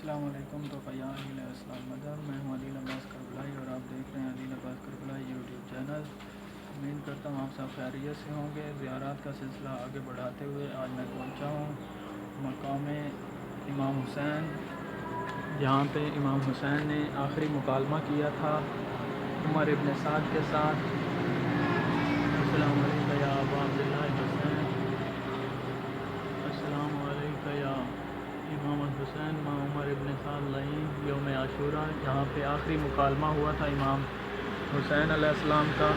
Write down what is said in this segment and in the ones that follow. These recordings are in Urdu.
السلام علیکم تو فیاض علیہ السلام مدر میں ہوں علی عباس کربلائی اور آپ دیکھ رہے ہیں علی عباس کربلائی یوٹیوب چینل۔ امید کرتا ہوں آپ سب خیریت سے ہوں گے۔ زیارات کا سلسلہ آگے بڑھاتے ہوئے آج میں پہنچا ہوں مقام امام حسین، جہاں پہ امام حسین نے آخری مکالمہ کیا تھا عمر ابن سعد کے ساتھ۔ السلام علیکم یا ابا عبداللہ حسین، السلام علیکم یا امام الحسین ماں عمر ابن سعد لعین یوم عاشوراء، یہاں پہ آخری مکالمہ ہوا تھا امام حسین علیہ السلام کا۔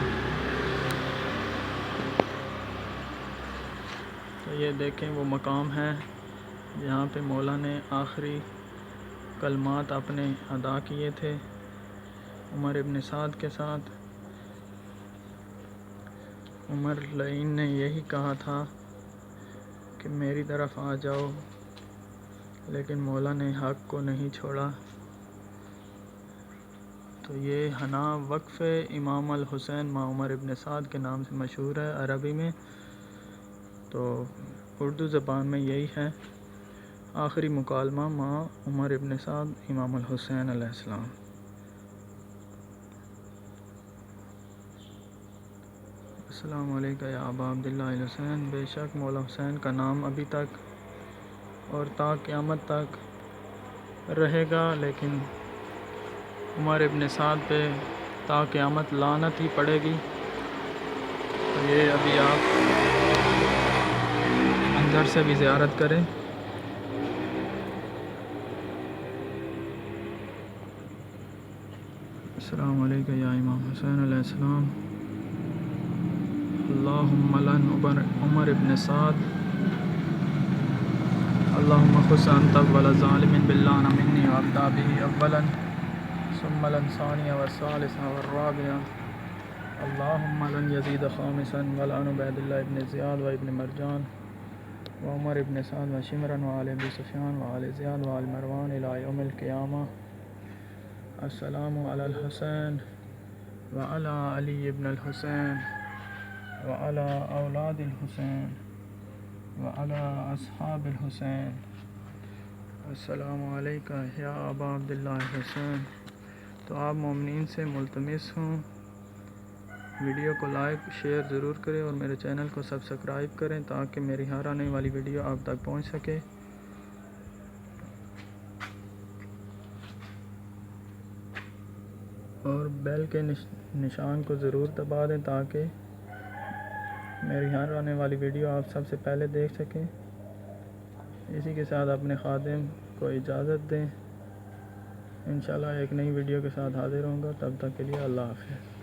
تو یہ دیکھیں وہ مقام ہے جہاں پہ مولا نے آخری کلمات اپنے ادا کیے تھے عمر ابن سعد کے ساتھ۔ عمر لعین نے یہی کہا تھا کہ میری طرف آ جاؤ، لیکن مولا نے حق کو نہیں چھوڑا۔ تو یہ حنا وقف امام الحسین ماں عمر ابن سعد کے نام سے مشہور ہے عربی میں، تو اردو زبان میں یہی ہے آخری مکالمہ ماں عمر ابن سعد امام الحسین علیہ السلام۔ السلام علیکم یا ابا عبداللہ حسین، بے شک مولا حسین کا نام ابھی تک اور تا قیامت تک رہے گا، لیکن عمر ابن سعد پہ تا قیامت لعنت ہی پڑے گی۔ تو یہ ابھی آپ اندر سے بھی زیارت کریں۔ السلام علیکم یا امام حسین علیہ السلام، اللہم لن عمر ابن سعد، اللہم خص انت اول ظالم باللعن منی وابدأ به اولا ثم لن ثانیا والثالثہ والرابعہ، اللہم لن یزید خامسا ولعن عبید اللہ ابن زیاد و ابن مرجان و عمر ابن سعد و شمرا و آل ابی سفیان و آل زیاد و آل مروان الی یوم القیامہ۔ السلام علی الحسین و علی علی ابن الحسین و علی اولاد الحسین و علی اصحاب الحسین، السلام علیکم یا ابا عبداللہ حسین۔ تو آپ مومنین سے ملتمس ہوں ویڈیو کو لائک شیئر ضرور کریں اور میرے چینل کو سبسکرائب کریں تاکہ میری ہر آنے والی ویڈیو آپ تک پہنچ سکے، اور بیل کے نشان کو ضرور دبا دیں تاکہ میری ہر آنے والی ویڈیو آپ سب سے پہلے دیکھ سکیں۔ اسی کے ساتھ اپنے خادم کو اجازت دیں، انشاءاللہ ایک نئی ویڈیو کے ساتھ حاضر ہوں گا، تب تک کے لیے اللہ حافظ۔